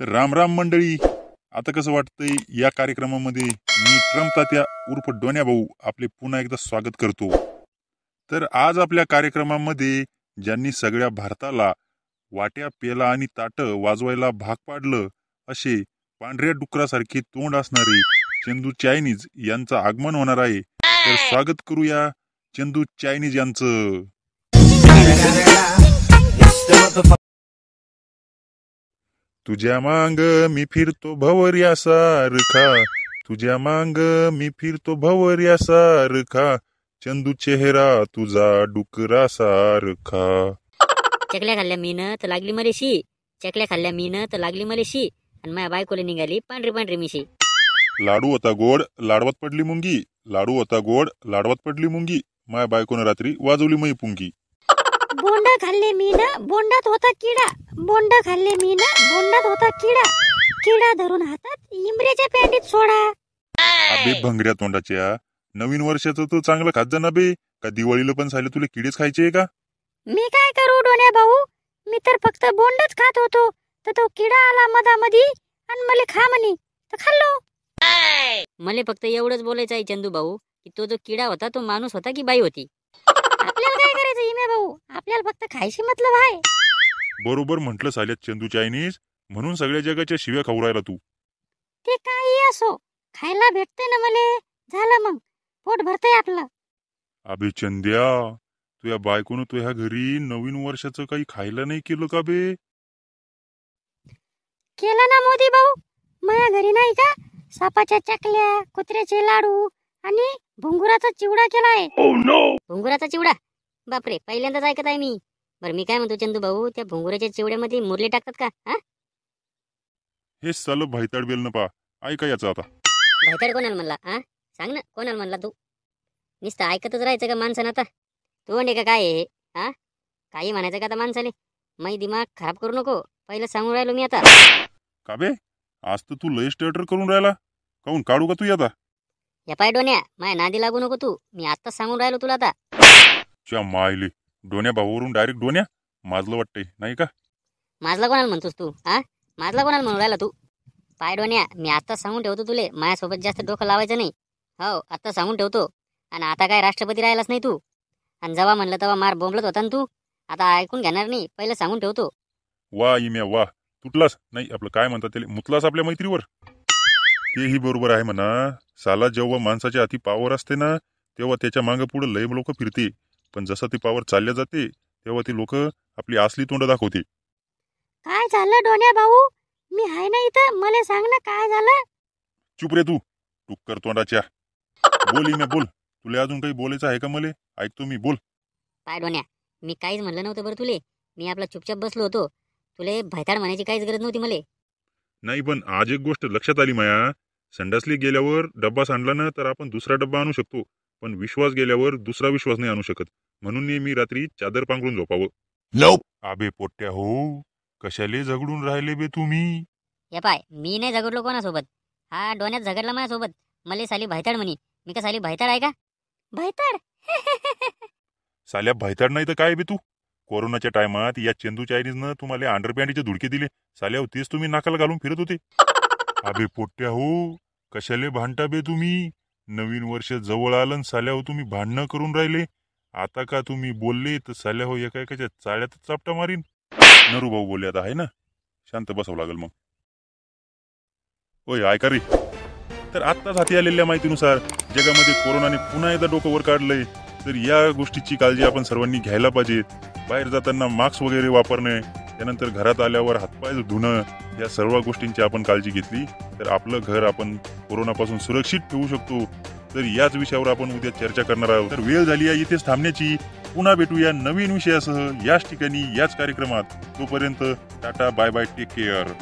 तर राम राम मंडळी. आता कसं वाटतंय या कार्यक्रमामध्ये मी ट्रम्प तात्या उर्फ डोन्या भाऊ आपले पुन्हा एकदा स्वागत करतो. तर आज आपल्या कार्यक्रमामध्ये ज्यांनी सगळ्या भारताला वाट्या पेला आणि ताटं वाजवायला भाग पाडलं असे पांढऱ्या डुकरासारखे तोंड असणारे चंदू चायनीज यांचं आगमन होणार आहे. तर स्वागत करूया चंदू चायनीज यांचं. तुझ्या मांग मी फिरतो भंवऱ्यासारखा, तुझ्या मांग मी फिरतो भंवऱ्यासारखा, चंदू चेहरा तुझा डुकरासारखा. चकल्या खाल्ल्या मीनं तर लागली मलेशी, चकल्या खाल्ल्या मीनं तर लागली मलेशी, आणि माझ्या बायकोला निघाली पांढरी पांढरी मिशी. लाडू होता गोड लाडवत पडली मुंगी, लाडू होता गोड लाडवत पडली मुंगी, माझ्या बायकोनं रात्री वाजवली मै पुंगी. बोंड खाल्ले मीनं बोंडात होता किडा, बोंड खाल्ले मीनं बोंडात होता किडा, किडा धरून हातात इमरेच्या पॅन्टीत सोडा. अबे भंगऱ्या तोंडाच्या, नवीन वर्षाचं तो चांगलं खात जा ना बे. का दिवाळीला पण साले तुला किडेच खायचे का? मी काय करू डोन्या भाऊ, मी तर फक्त बोंडच खात होतो, तर तो किडा आला मधामधी आणि मला खा म्हणे तर खाल्लो. मला फक्त एवढंच बोलायचं आहे चंदू भाऊ की तो जो किडा होता तो माणूस होता की बाई होती. आपल्याला काय करायचं इमे भाऊ, आपल्याला फक्त खायची मतलब आहे. बरोबर म्हटलं साल्यात चंदू चायनीज, म्हणून सगळ्या जगाच्या शिव्या खाऊ राहिला तू. ते काही असो, खायला भेटते ना मले, झालं मग पोट भरतंय आपलं. अबे चंद्या, तुझ्या बायकोनं तुझ्या घरी नवीन वर्षाचं काही खायला नाही केलं का बे? केलं ना मोदी भाऊ, माझ्या घरी नाही का सापाच्या चकल्या, कुत्र्याचे लाडू आणि भुंगुराचा चिवडा केलाय. भुंगुराचा चिवडा? बापरे, पहिल्यांदाच ऐकत आहे मी. बरं मी काय म्हणतो चंदू भाऊ, त्या भुंगुराच्या चिवड्यामध्ये मुरले टाकतात का? हा, हे साल भाईताड बेल न पा ऐका याचं आता. भाईताड कोणाला म्हणला? हा सांग ना, कोणाला म्हणला तू? नुसतं ऐकतच राहायचं का माणसानं? आता तोंड आहे का काय हे? हा, काही म्हणायचं का आता माणसाले? मै दिमाग खराब करू नको, पहिलं सांगून राहिलो मी आता. का बे, आज तर तू लय स्टेटर करून राहिला, काहून काढू का तू आता? या पाय डोन्या, माझ्या नादी लागू नको तू, मी आत्ताच सांगून राहिलो तुला आता. च्या मायले, डोन्या भाऊवरून डायरेक्ट डोन्या माजलं वाटतंय नाही का? माझला कोणाला म्हणतोस तू? हा, माझला कोणाला म्हणून राहिला तू? पाय डोन्या, मी आत्ताच सांगून ठेवतो तुले, माझ्यासोबत जास्त डोकं लावायचं नाही. हो, आत्ता सांगून ठेवतो. आणि आता काय राष्ट्रपती राहिलाच नाही तू, आणि जेव्हा म्हणलं तेव्हा मार बोंबलत होता ना तू. आता ऐकून घेणार नाही, पहिलं सांगून ठेवतो. वा इम्या वा, तुटलास नाही आपलं काय म्हणतात त्याला, मुतलास आपल्या मैत्रीवर. तेही बरोबर आहे म्हणा. साला जेव्हा माणसाच्या हाती पावर असते ना, तेव्हा त्याच्या मागं पुढे लय लोक फिरते, पण जसं ती पावर चालल्या जाते तेव्हा ती लोक आपली असली तोंड दाखवते. काय झालं डोन्या भाऊ? मी आहे ना इथं, मला सांग ना काय झालं. चुप रे तू, टुक्कर तोंडाच्या. बोल इम्या बोल, तुला अजून काही बोलायचं आहे का? मला ऐकतो मी, बोल. पाय डोन्या, मी काहीच म्हणलं नव्हतं बरं तुले, मी आपला चुपचाप बसलो होतो. तुले भैताड म्हणायची काहीच गरज नव्हती मले. नाही पण आज एक गोष्ट लक्षात आली माया, संडासली गेल्यावर डब्बा सांडला ना तर आपण दुसरा डब्बा आणू शकतो, पण विश्वास गेल्यावर दुसरा विश्वास नाही आणू शकत. म्हणून मी रात्री चादर पांघरून झोपावं. आबे पोट्ट्या हो, कशाले झगडून राहिले बे तुम्ही? या पाय, मी नाही झगडलो कोणासोबत, हा डोन्यात झगडला माझ्यासोबत. मले साली भैताड म्हणी, मी का साली भैताड आहे का? भैताड? साल्या भैताड नाही तर काय बे तू? कोरोनाच्या टायमात या चंदू चायनीजनं तुम्हाला अंडरपॅन्टीचे धुडके दिले, साल्या होतीस तुम्ही नाकाला घालून फिरत होते. अबे पोट्ट्या हो, कशाले भांडता बे तुम्ही? नवीन वर्ष जवळ आलं साल्या हो तुम्ही भांडणं करून राहिले. आता का तुम्ही बोलले तर साल्या हो एका एकाच्या चाळ्यात चापटा मारीन. नरू भाऊ बोलले आता आहे ना, शांत बसावं लागेल मग. ओय ऐका रे, तर आत्ताच हाती आलेल्या माहितीनुसार जगामध्ये कोरोनाने पुन्हा एकदा डोकं वर काढलंय. तर या गोष्टीची काळजी आपण सर्वांनी घ्यायला पाहिजे. बाहेर जाताना मास्क वगैरे वापरणे, त्यानंतर घरात आल्यावर हातपाय धुणं, या सर्व गोष्टींची आपण काळजी घेतली तर आपलं घर आपण कोरोनापासून सुरक्षित ठेवू शकतो. तर याच विषयावर आपण उद्या चर्चा करणार आहोत. तर वेळ झाली आहे इथेच थांबण्याची. पुन्हा भेटूया नवीन विषयासह याच ठिकाणी याच कार्यक्रमात. तोपर्यंत tata bye bye, take care.